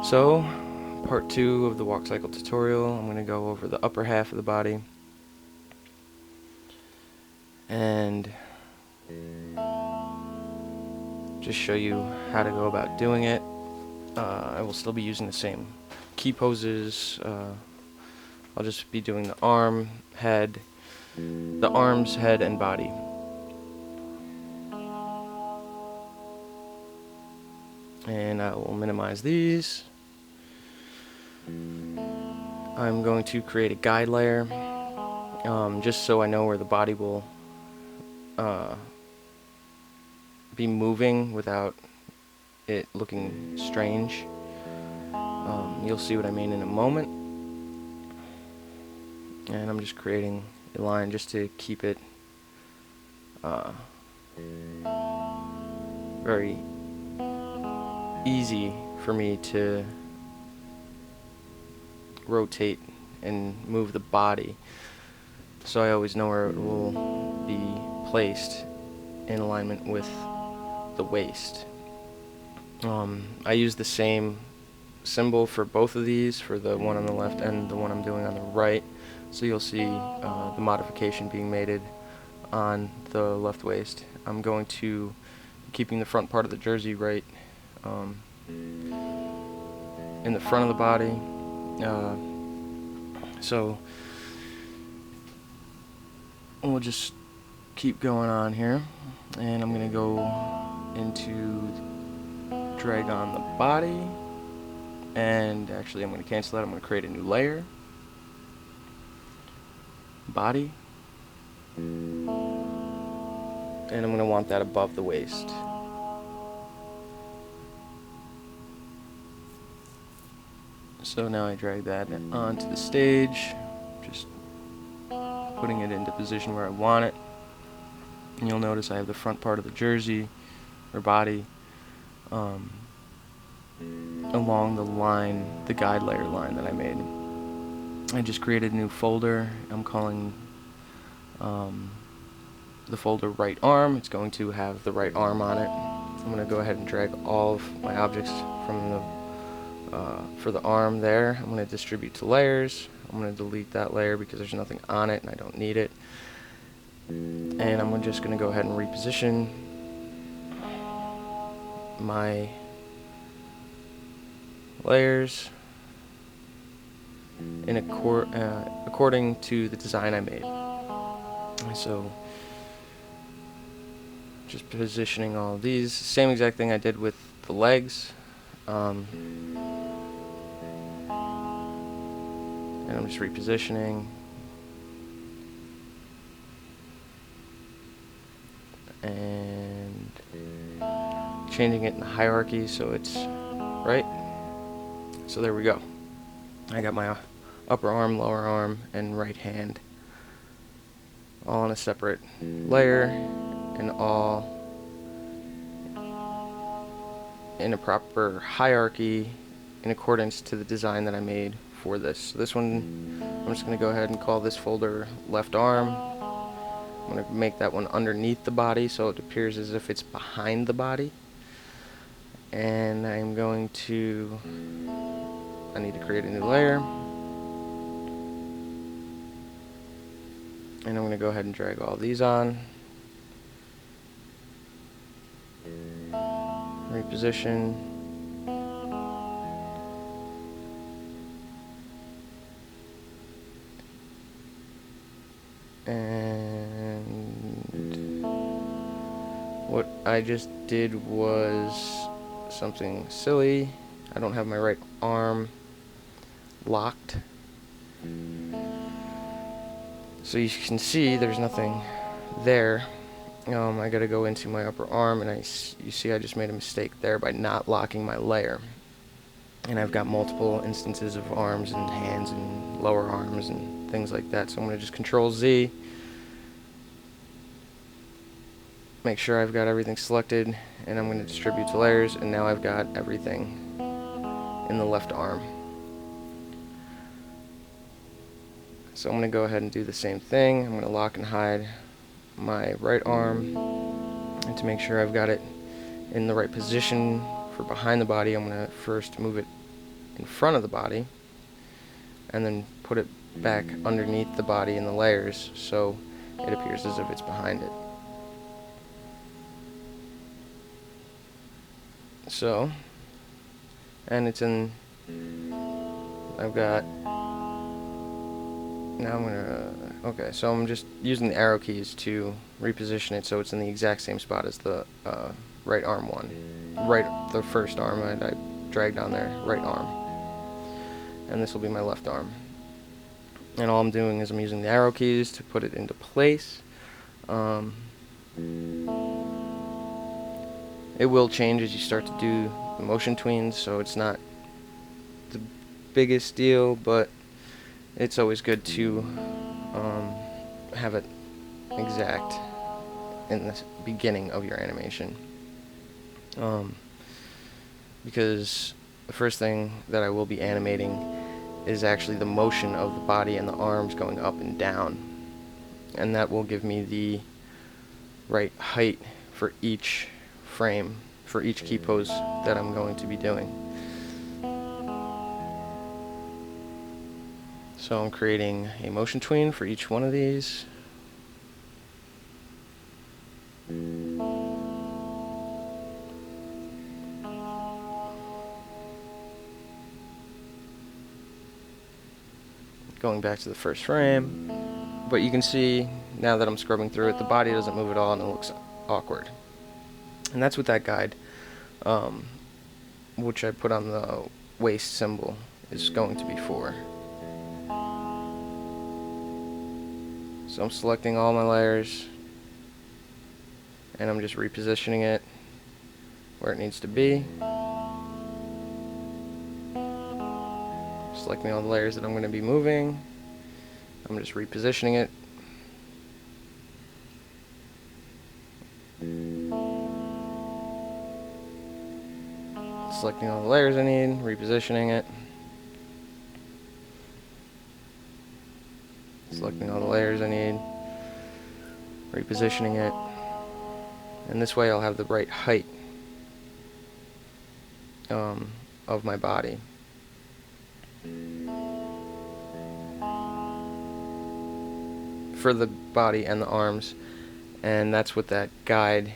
So, part 2 of the walk cycle tutorial, I'm going to go over the upper half of the body and just show you how to go about doing it. I will still be using the same key poses. I'll just be doing the arm, head, the arms, head, and body. And I will minimize these. I'm going to create a guide layer, just so I know where the body will be moving without it looking strange. You'll see what I mean in a moment. And I'm just creating a line just to keep it very easy for me to rotate and move the body, so I always know where it will be placed in alignment with the waist. I use the same symbol for both of these, for the one on the left and the one I'm doing on the right, so you'll see the modification being made on the left waist. I'm going to be keeping the front part of the jersey right in the front of the body. So we'll just keep going on here, and I'm going to go into drag on the body, and actually I'm going to cancel that. I'm going to create a new layer, body, and I'm going to want that above the waist. So now I drag that onto the stage, just putting it into position where I want it. And you'll notice I have the front part of the jersey or body along the line, the guide layer line that I made. I just created a new folder. I'm calling the folder right arm. It's going to have the right arm on it. I'm going to go ahead and drag all of my objects from the for the arm there. I'm going to distribute to layers. I'm going to delete that layer because there's nothing on it and I don't need it. And I'm just going to go ahead and reposition my layers in according to the design I made. So just positioning all of these, same exact thing I did with the legs. And I'm just repositioning and changing it in the hierarchy so it's right. So there we go. I got my upper arm, lower arm, and right hand all on a separate layer and all in a proper hierarchy in accordance to the design that I made for this. So this one, I'm just going to go ahead and call this folder left arm. I'm going to make that one underneath the body so it appears as if it's behind the body. And I'm going to, I need to create a new layer. And I'm going to go ahead and drag all these on. Reposition. And what I just did was something silly. I don't have my right arm locked. So you can see there's nothing there. I gotta go into my upper arm, and you see I just made a mistake there by not locking my layer. And I've got multiple instances of arms and hands and lower arms and things like that. So I'm going to just Control Z, make sure I've got everything selected, and I'm going to distribute to layers, and now I've got everything in the left arm. So I'm going to go ahead and do the same thing. I'm going to lock and hide my right arm, and to make sure I've got it in the right position for behind the body, I'm going to first move it in front of the body, and then put it back underneath the body in the layers so it appears as if it's behind it. So, and it's in, I've got, now I'm gonna, okay, so I'm just using the arrow keys to reposition it so it's in the exact same spot as the right arm one. The first arm I dragged on there, right arm. And this will be my left arm. And all I'm doing is I'm using the arrow keys to put it into place. It will change as you start to do the motion tweens, so it's not the biggest deal, but it's always good to have it exact in the beginning of your animation. Because the first thing that I will be animating is actually the motion of the body and the arms going up and down, and that will give me the right height for each frame, for each key pose that I'm going to be doing. So I'm creating a motion tween for each one of these. Going back to the first frame, but you can see now that I'm scrubbing through it, the body doesn't move at all and it looks awkward. And that's what that guide, which I put on the waist symbol, is going to be for. So I'm selecting all my layers and I'm just repositioning it where it needs to be. Selecting all the layers that I'm going to be moving. I'm just repositioning it. Selecting all the layers I need, repositioning it. Selecting all the layers I need, repositioning it. And this way I'll have the right height of my body. For the body and the arms, and that's what that guide,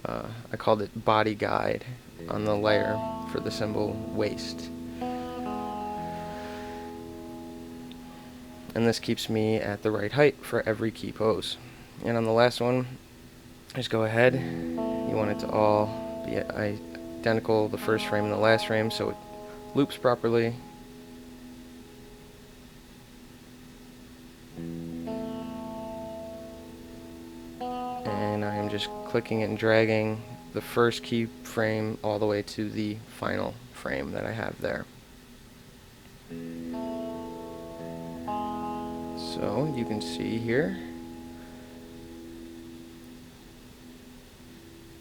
I called it body guide on the layer for the symbol waist. And this keeps me at the right height for every key pose. And on the last one, just go ahead, you want it to all be identical, the first frame and the last frame, so it loops properly. And I am just clicking and dragging the first key frame all the way to the final frame that I have there. So you can see here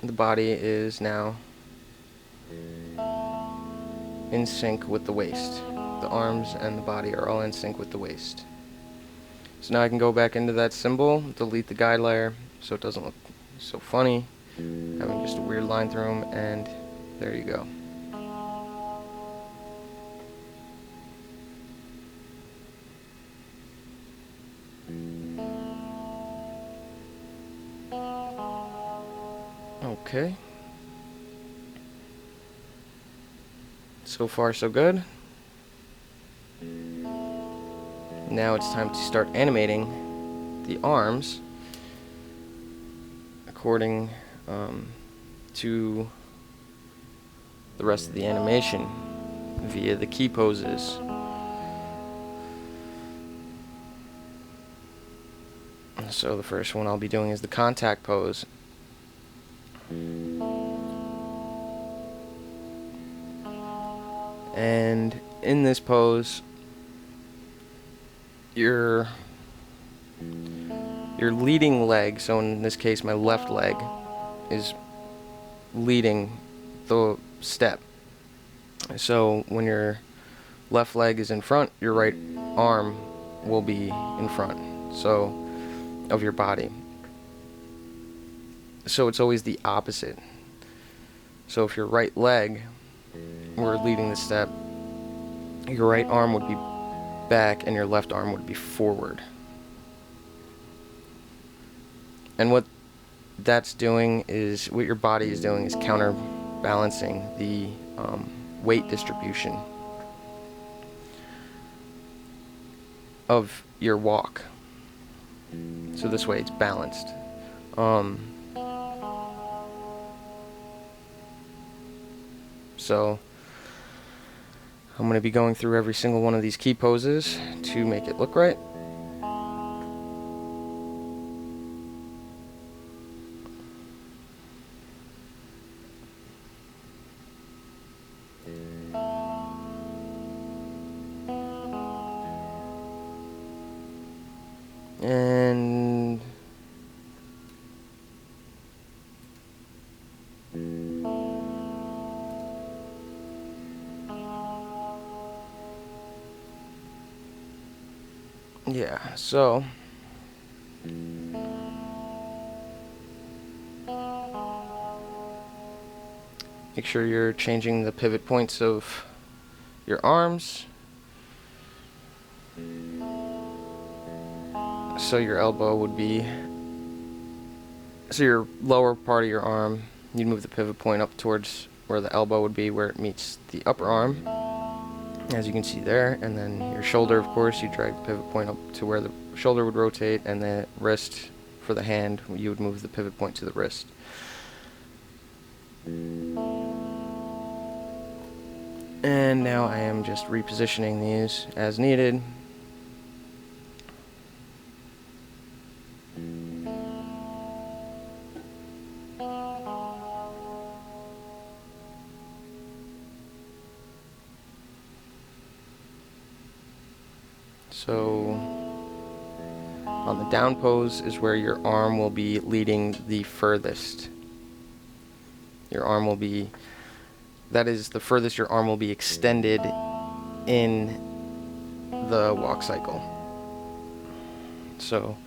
the body is now in sync with the waist. The arms and the body are all in sync with the waist. So now I can go back into that symbol, delete the guide layer so it doesn't look so funny, having just a weird line through them, and there you go. Okay. So far so good. Now it's time to start animating the arms according to the rest of the animation via the key poses. So the first one I'll be doing is the contact pose. And in this pose, your leading leg, so in this case my left leg, is leading the step. So when your left leg is in front, your right arm will be in front, so of your body. So it's always the opposite. So if your right leg were leading the step, your right arm would be back and your left arm would be forward. And what that's doing is, what your body is doing is counterbalancing the weight distribution of your walk. So this way it's balanced. So I'm going to be going through every single one of these key poses to make it look right. And yeah, so make sure you're changing the pivot points of your arms. So your elbow would be, so your lower part of your arm, you'd move the pivot point up towards where the elbow would be, where it meets the upper arm, as you can see there. And then your shoulder, of course, you drag the pivot point up to where the shoulder would rotate, and the wrist for the hand, you would move the pivot point to the wrist. And now I am just repositioning these as needed. So on the down pose is where your arm will be leading the furthest. Your arm will be, that is the furthest your arm will be extended in the walk cycle. So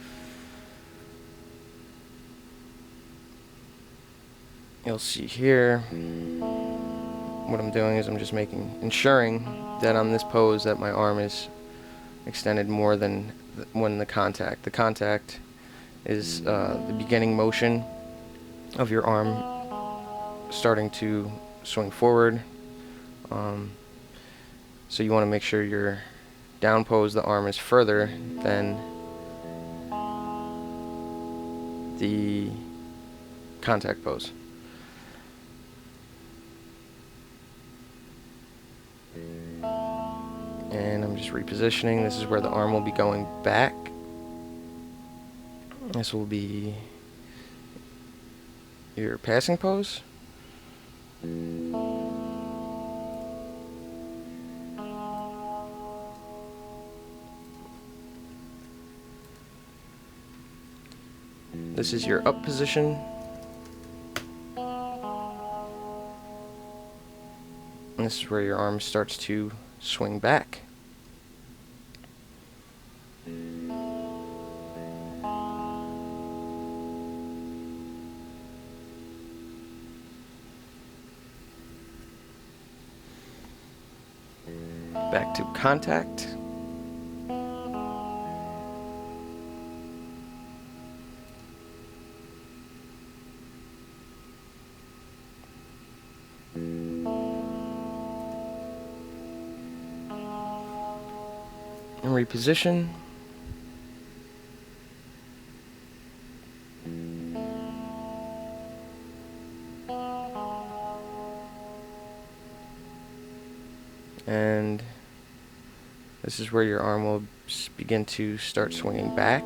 you'll see here, what I'm doing is I'm just ensuring that on this pose that my arm is extended more than when the contact is the beginning motion of your arm starting to swing forward. So you want to make sure your down pose, the arm is further than the contact pose. And I'm just repositioning. This is where the arm will be going back. This will be your passing pose. This is your up position. And this is where your arm starts to swing back. Back to contact. And reposition. And this is where your arm will begin to start swinging back.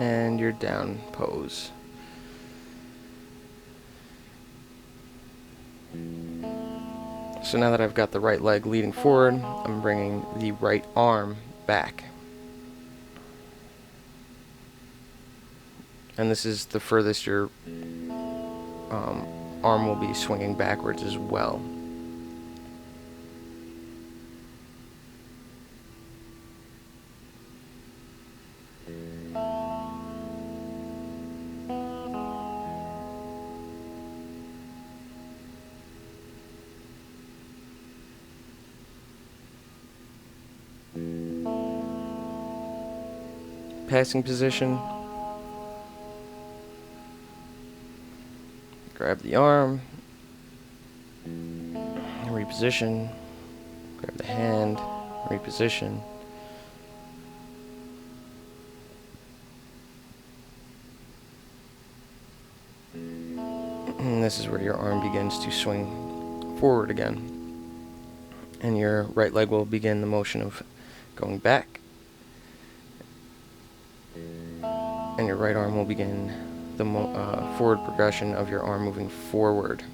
And your down pose. So now that I've got the right leg leading forward, I'm bringing the right arm back. And this is the furthest your arm will be swinging backwards as well. Passing position. Grab the arm. Reposition. Grab the hand. Reposition. And this is where your arm begins to swing forward again. And your right leg will begin the motion of going back. And your right arm will begin the forward progression of your arm moving forward.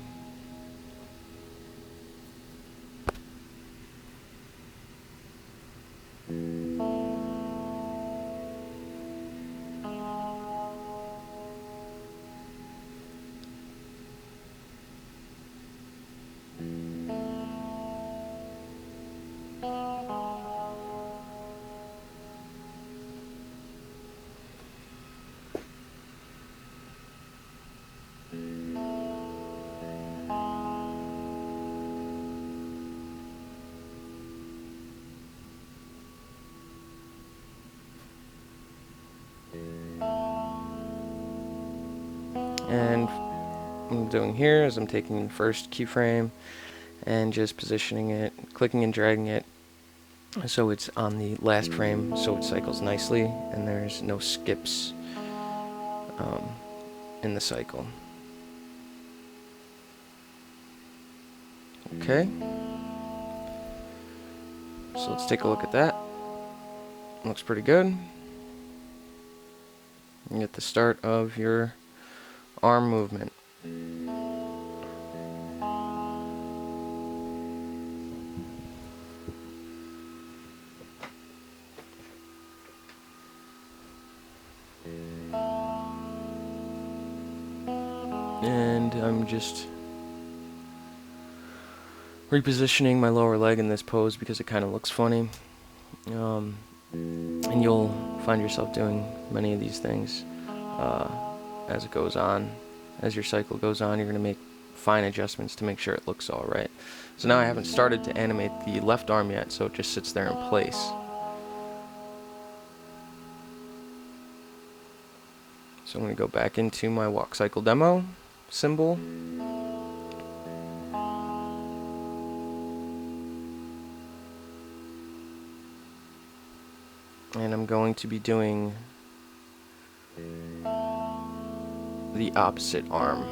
And what I'm doing here is I'm taking the first keyframe and just positioning it, clicking and dragging it so it's on the last frame, so it cycles nicely and there's no skips in the cycle. Okay, so let's take a look at that. Looks pretty good. You get the start of your arm movement. And I'm just repositioning my lower leg in this pose because it kind of looks funny. And you'll find yourself doing many of these things as it goes on. As your cycle goes on, you're going to make fine adjustments to make sure it looks all right. So now I haven't started to animate the left arm yet, so it just sits there in place. So I'm going to go back into my walk cycle demo symbol. And I'm going to be doing the opposite arm.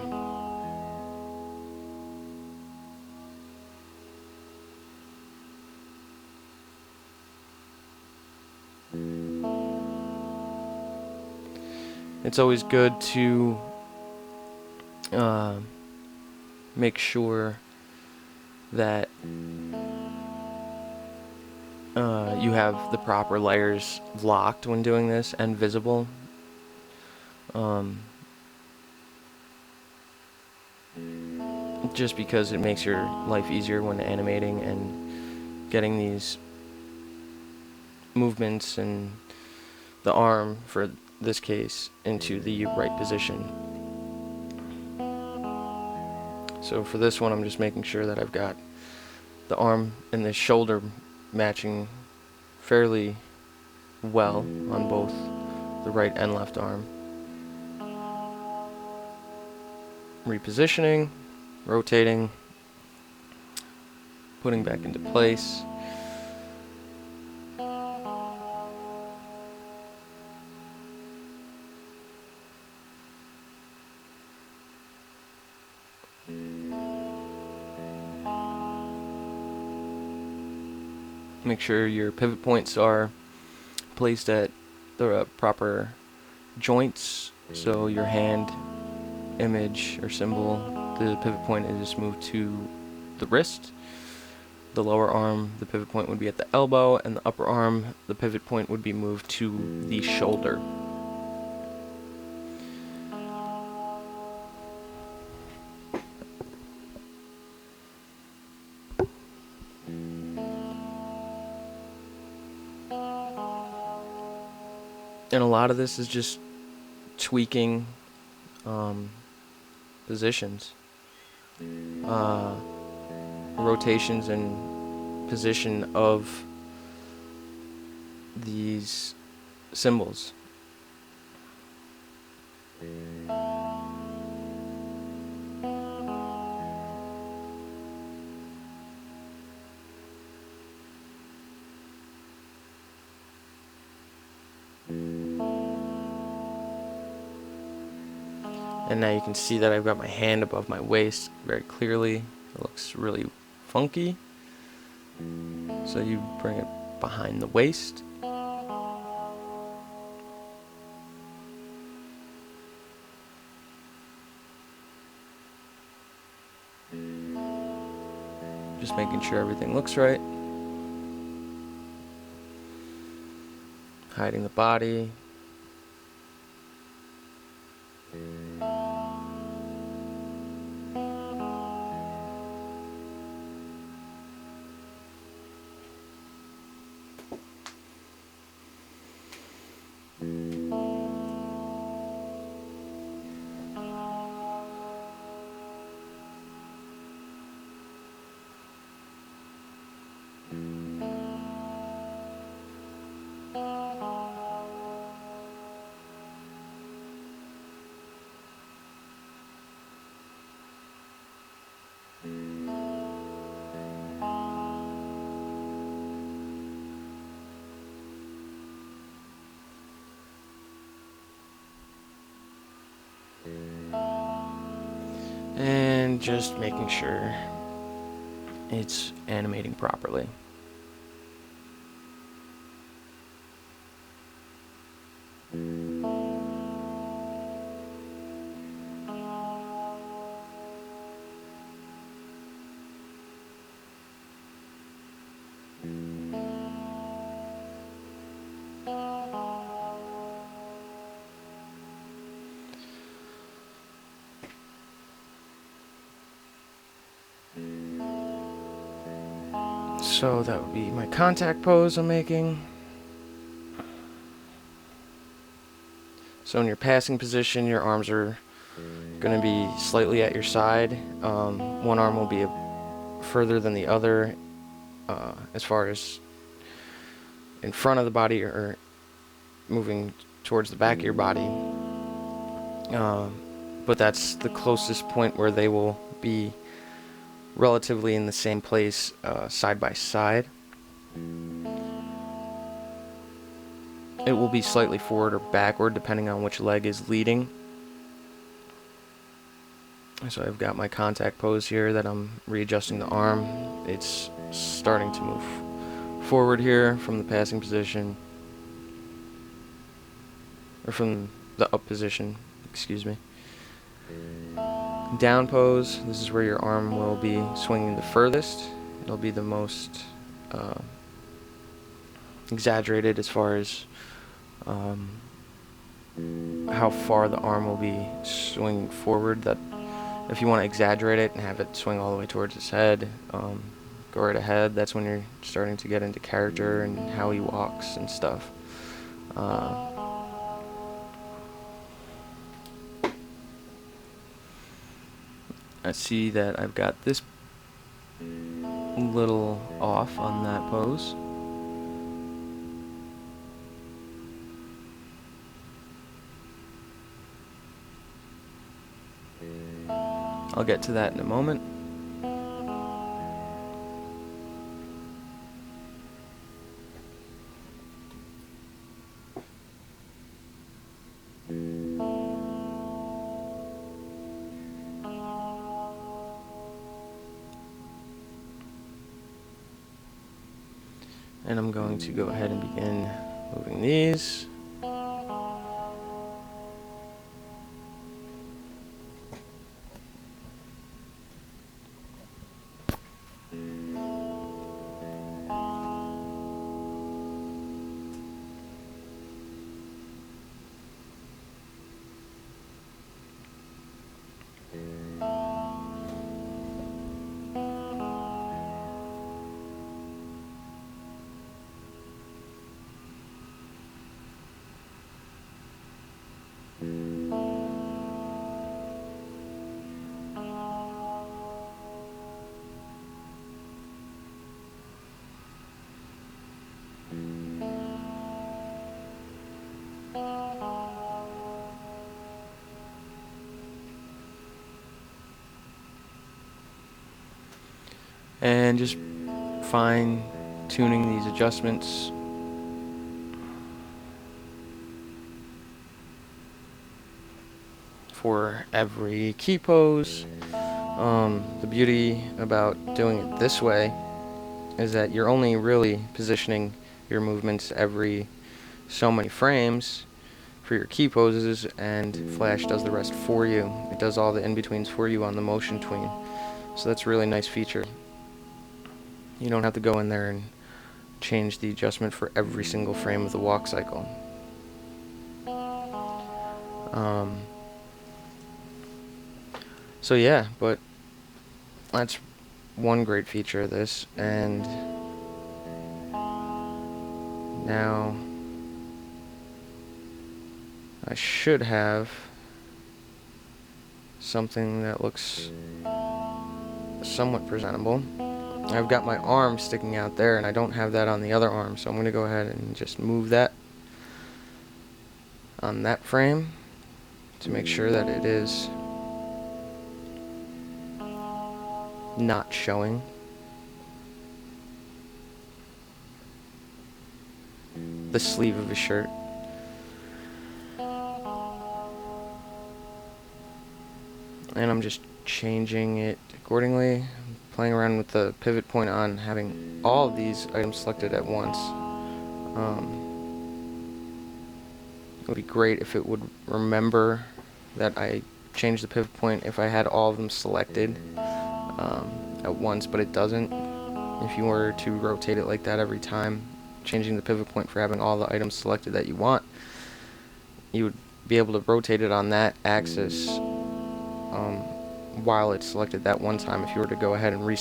It's always good to make sure that you have the proper layers locked when doing this and visible. Just because it makes your life easier when animating and getting these movements and the arm, for this case, into the right position. So for this one, I'm just making sure that I've got the arm and the shoulder matching fairly well on both the right and left arm. Repositioning, rotating, putting back into place. Make sure your pivot points are placed at the proper joints, so your hand image or symbol, the pivot point is moved to the wrist, the lower arm, the pivot point would be at the elbow, and the upper arm, the pivot point would be moved to the shoulder. And a lot of this is just tweaking positions, rotations and position of these symbols. And now you can see that I've got my hand above my waist very clearly. It looks really funky. So you bring it behind the waist. Just making sure everything looks right. Hiding the body. And just making sure it's animating properly. So that would be my contact pose I'm making. So in your passing position, your arms are going to be slightly at your side. One arm will be further than the other as far as in front of the body or moving towards the back of your body. But that's the closest point where they will be relatively in the same place side by side. It will be slightly forward or backward depending on which leg is leading. So I've got my contact pose here that I'm readjusting the arm. It's starting to move forward here from the passing position, or from the up position, excuse me. Down pose, this is where your arm will be swinging the furthest. It'll be the most exaggerated as far as how far the arm will be swinging forward. That if you want to exaggerate it and have it swing all the way towards his head, go right ahead. That's when you're starting to get into character and how he walks and stuff. I see that I've got this little off on that pose. I'll get to that in a moment. And I'm going to go ahead and begin moving these. and just fine tuning these adjustments. For every key pose. The beauty about doing it this way is that you're only really positioning your movements every so many frames for your key poses, and Flash does the rest for you. It does all the in-betweens for you on the motion tween. So that's a really nice feature. You don't have to go in there and change the adjustment for every single frame of the walk cycle. So yeah, but that's one great feature of this, and now I should have something that looks somewhat presentable. I've got my arm sticking out there, and I don't have that on the other arm, so I'm going to go ahead and just move that on that frame to make sure that it is not showing. The sleeve of his shirt. And I'm just changing it accordingly, playing around with the pivot point on having all of these items selected at once. It would be great if it would remember that I changed the pivot point if I had all of them selected at once, but it doesn't. If you were to rotate it like that every time, changing the pivot point for having all the items selected that you want, you would be able to rotate it on that axis while it's selected that one time. If you were to go ahead and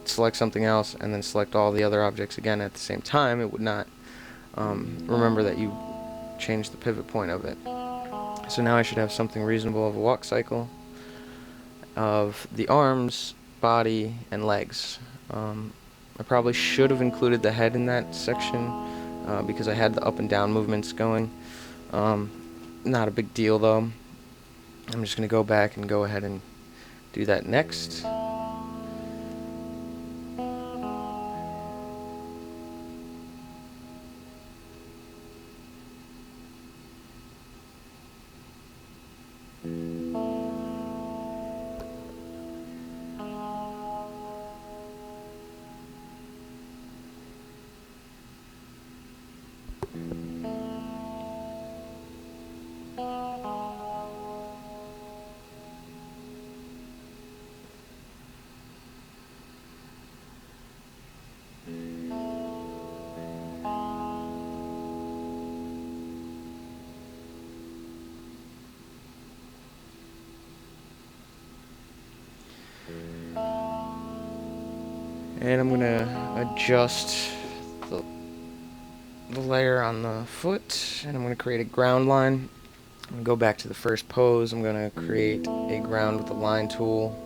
select something else and then select all the other objects again at the same time, it would not remember that you changed the pivot point of it. So now I should have something reasonable of a walk cycle of the arms, body, and legs. I probably should have included the head in that section because I had the up and down movements going. Not a big deal though. I'm just going to go back and go ahead and do that next. And I'm going to adjust the layer on the foot, and I'm going to create a ground line. I'm going to go back to the first pose. I'm going to create a ground with the line tool.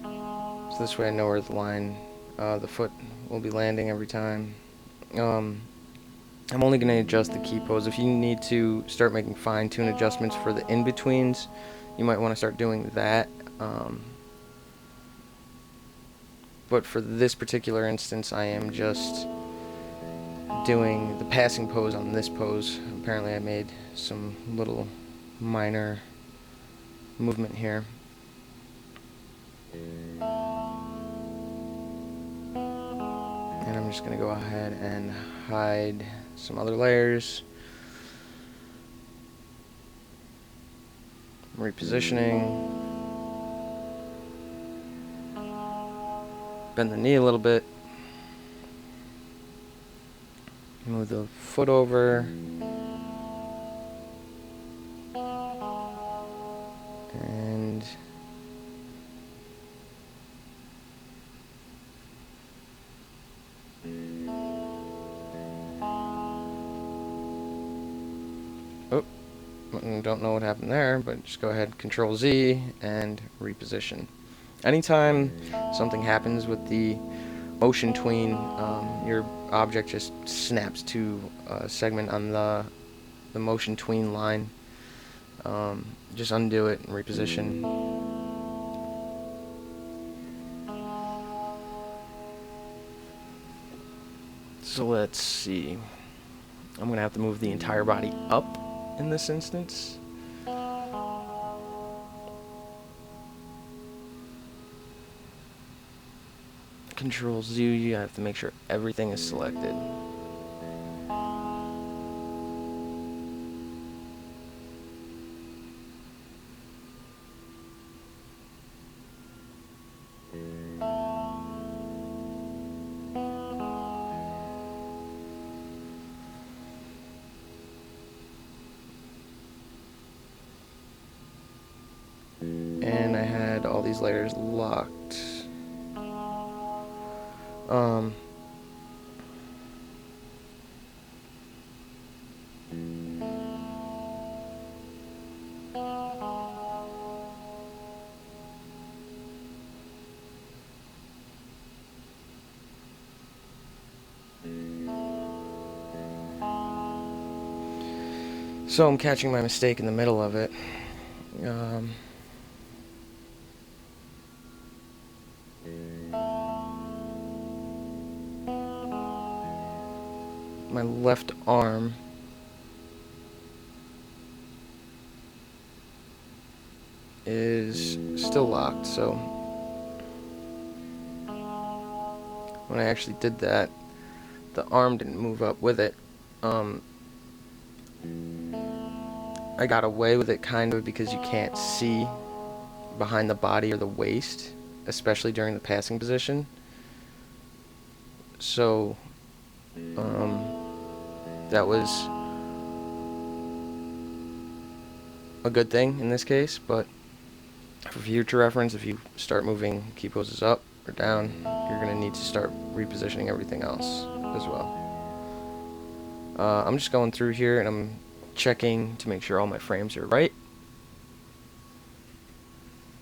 So this way I know where the foot will be landing every time. I'm only going to adjust the key pose. If you need to start making fine-tune adjustments for the in-betweens, you might want to start doing that. But for this particular instance, I am just doing the passing pose on this pose. Apparently I made some little minor movement here. And I'm just going to go ahead and hide some other layers. Repositioning. Bend the knee a little bit. Move the foot over. And oh, don't know what happened there, but just go ahead, Control Z, and reposition. Anytime something happens with the motion tween, your object just snaps to a segment on the motion tween line. Just undo it and reposition. So let's see. I'm going to have to move the entire body up in this instance. Control Z, you have to make sure everything is selected. And I had all these layers locked. So I'm catching my mistake in the middle of it. My left arm is still locked, so when I actually did that, the arm didn't move up with it. I got away with it kind of because you can't see behind the body or the waist, especially during the passing position. So that was a good thing in this case, but for future reference, if you start moving key poses up or down, you're going to need to start repositioning everything else as well. I'm just going through here and I'm checking to make sure all my frames are right.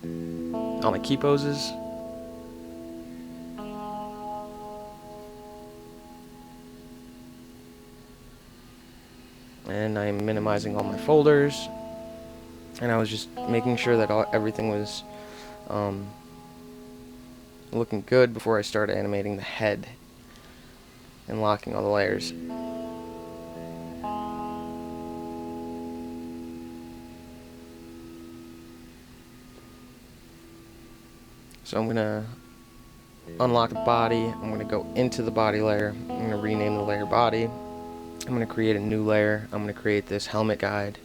All my key poses. And I'm minimizing all my folders. And I was just making sure that everything was looking good before I started animating the head and locking all the layers. So I'm going to unlock the body. I'm going to go into the body layer. I'm going to rename the layer body. I'm going to create a new layer. I'm going to create this helmet guide.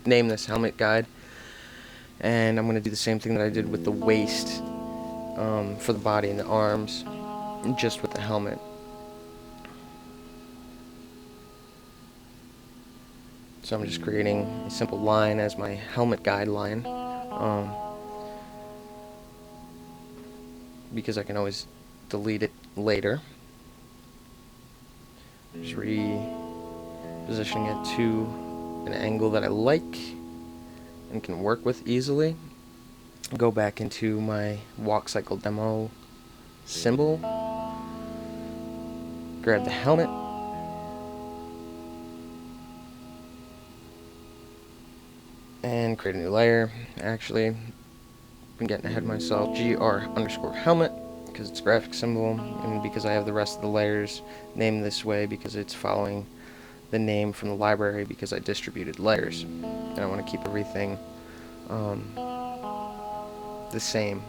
Name this helmet guide. And I'm going to do the same thing that I did with the waist for the body and the arms, just with the helmet. So I'm just creating a simple line as my helmet guide line, because I can always delete it later. Just repositioning it to an angle that I like and can work with easily. Go back into my walk cycle demo symbol, grab the helmet, and create a new layer. Actually, I'm getting ahead of myself. gr_helmet because it's a graphic symbol, and because I have the rest of the layers named this way because it's following the name from the library because I distributed layers, and I want to keep everything the same.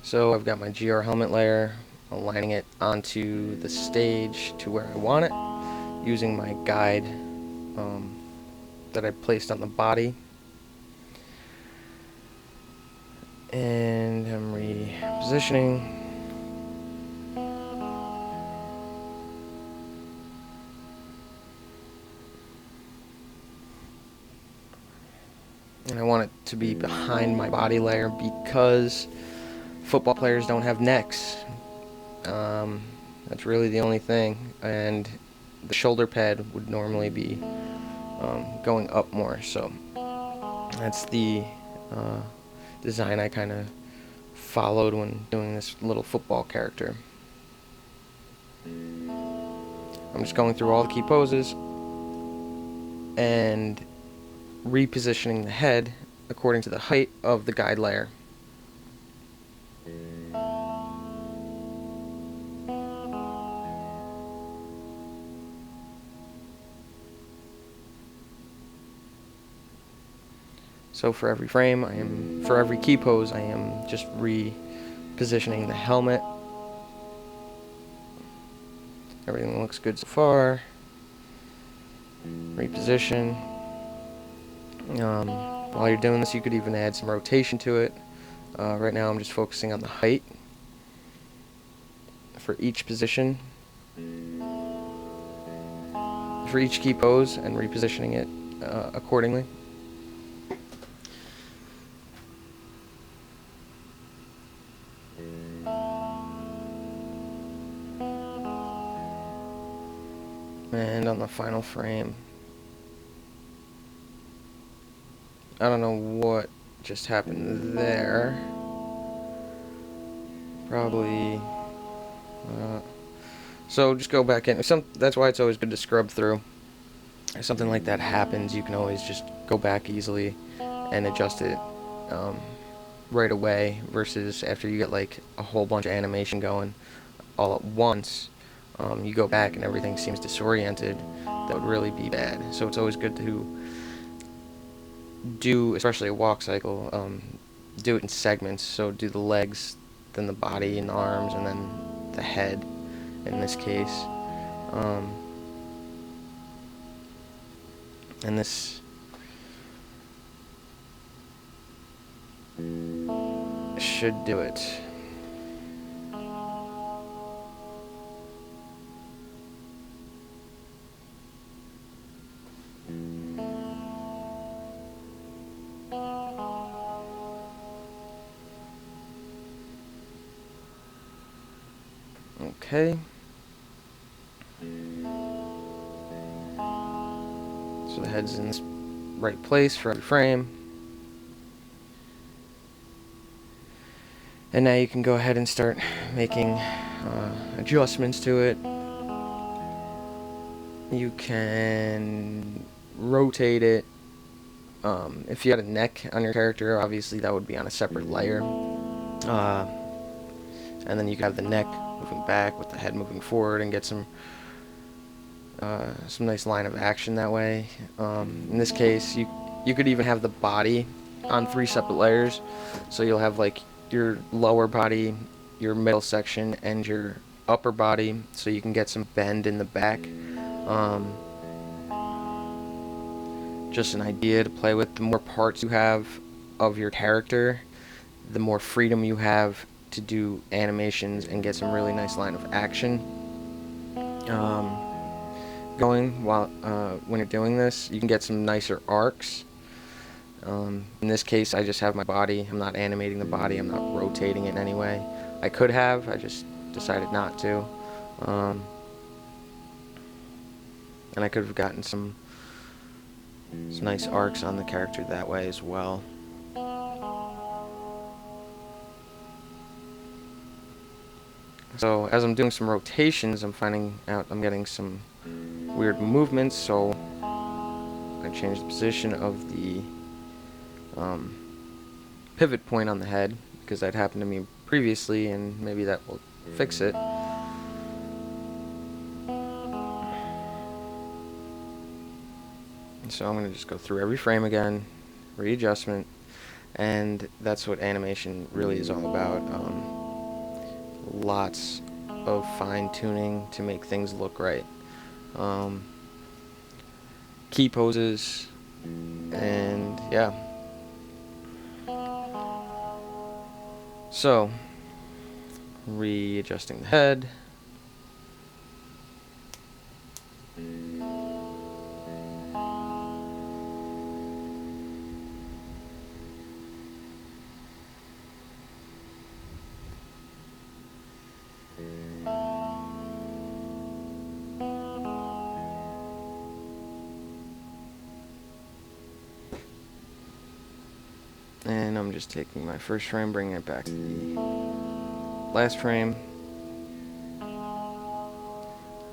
So I've got my GR helmet layer, aligning it onto the stage to where I want it, using my guide that I placed on the body. And I'm repositioning. And I want it to be behind my body layer because football players don't have necks. That's really the only thing. And the shoulder pad would normally be going up more. So that's the design I kind of followed when doing this little football character. I'm just going through all the key poses and repositioning the head according to the height of the guide layer. So for every frame, for every key pose, I am just repositioning the helmet. Everything looks good so far. Reposition. While you're doing this, you could even add some rotation to it. Right now I'm just focusing on the height for each position, for each key pose, and repositioning it accordingly. And on the final frame, I don't know what just happened there. Probably. So just go back in. That's why it's always good to scrub through. If something like that happens, you can always just go back easily and adjust it right away, versus after you get like a whole bunch of animation going all at once, you go back and everything seems disoriented. That would really be bad. So it's always good to do, especially a walk cycle, do it in segments. So do the legs, then the body and the arms, and then the head in this case. And this should do it. Okay. So the head's in this right place for every frame. And now you can go ahead and start making adjustments to it. You can rotate it. If you had a neck on your character, obviously that would be on a separate layer. And then you could have the neck moving back with the head moving forward and get some nice line of action that way. In this case, you could even have the body on 3 separate layers. So you'll have like your lower body, your middle section, and your upper body, so you can get some bend in the back. Just an idea to play with. The more parts you have of your character, the more freedom you have to do animations and get some really nice line of action going while when you're doing this. You can get some nicer arcs. In this case, I just have my body. I'm not animating the body. I'm not rotating it in any way. I could have. I just decided not to. And I could have gotten some nice arcs on the character that way as well. So as I'm doing some rotations, I'm finding out I'm getting some weird movements. So I change the position of the pivot point on the head, because that happened to me previously, and maybe that will fix it. So I'm going to just go through every frame again, readjustment, and that's what animation really is all about. Lots of fine-tuning to make things look right. Key poses, and yeah. So, readjusting the head. And I'm just taking my first frame, bringing it back to the last frame.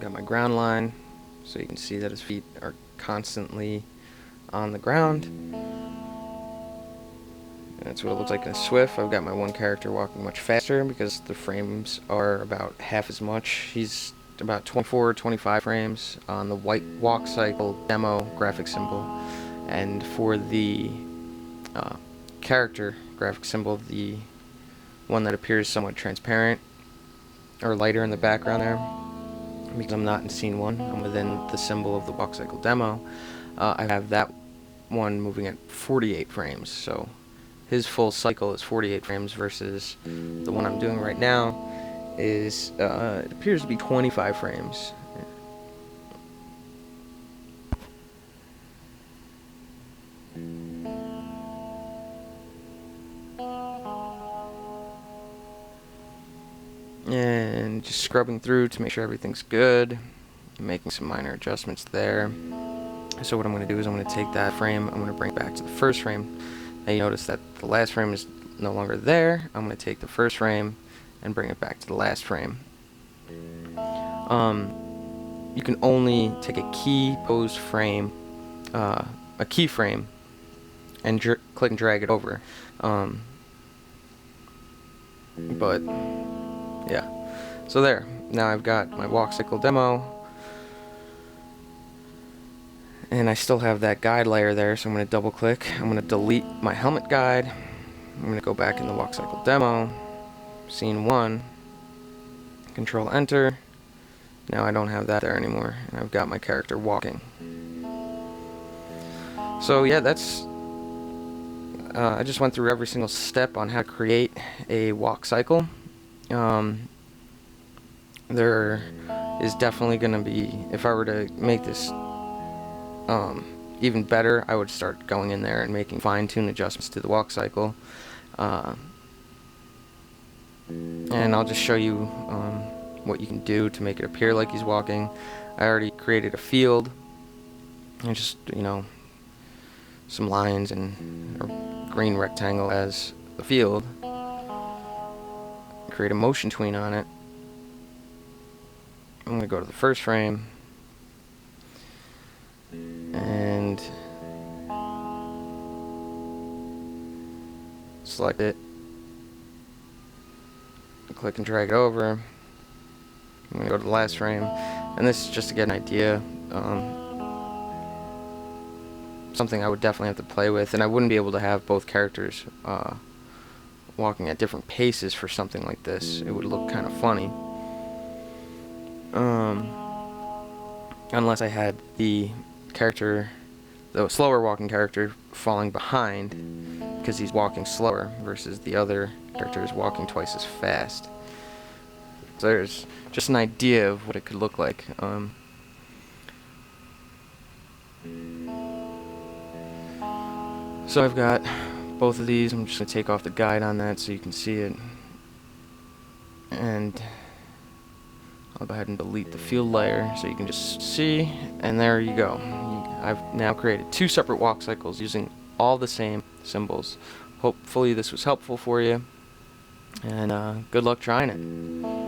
Got my ground line, so you can see that his feet are constantly on the ground. And that's what it looks like in a Swift. I've got my one character walking much faster because the frames are about half as much. He's about 24 25 frames on the white walk cycle demo graphic symbol. And for the character graphic symbol, the one that appears somewhat transparent or lighter in the background there, because I'm not in scene 1, I'm within the symbol of the walk cycle demo. I have that one moving at 48 frames, so his full cycle is 48 frames versus the one I'm doing right now is, it appears to be 25 frames. And just scrubbing through to make sure everything's good, making some minor adjustments there. So what I'm going to do is I'm going to take that frame, I'm going to bring it back to the first frame. Now you notice that the last frame is no longer there. I'm going to take the first frame and bring it back to the last frame. You can only take a key posed frame, a keyframe, and click and drag it over. But yeah, so there. Now I've got my walk cycle demo, and I still have that guide layer there, so I'm going to double click. I'm going to delete my helmet guide. I'm going to go back in the walk cycle demo, scene 1, control enter. Now I don't have that there anymore, and I've got my character walking. So yeah, that's I just went through every single step on how to create a walk cycle. There is definitely going to be, if I were to make this even better, I would start going in there and making fine-tune adjustments to the walk cycle. And I'll just show you what you can do to make it appear like he's walking. I already created a field, and just, you know, some lines and a green rectangle as the field. Create a motion tween on it. I'm going to go to the first frame and select it, click and drag it over. I'm going to go to the last frame, and this is just to get an idea. Something I would definitely have to play with, and I wouldn't be able to have both characters walking at different paces for something like this. It would look kind of funny. Unless I had the character, the slower walking character, falling behind because he's walking slower versus the other character is walking twice as fast. So there's just an idea of what it could look like. So I've got both of these. I'm just going to take off the guide on that so you can see it. And I'll go ahead and delete the field layer so you can just see, and there you go. I've now created 2 separate walk cycles using all the same symbols. Hopefully this was helpful for you, and good luck trying it.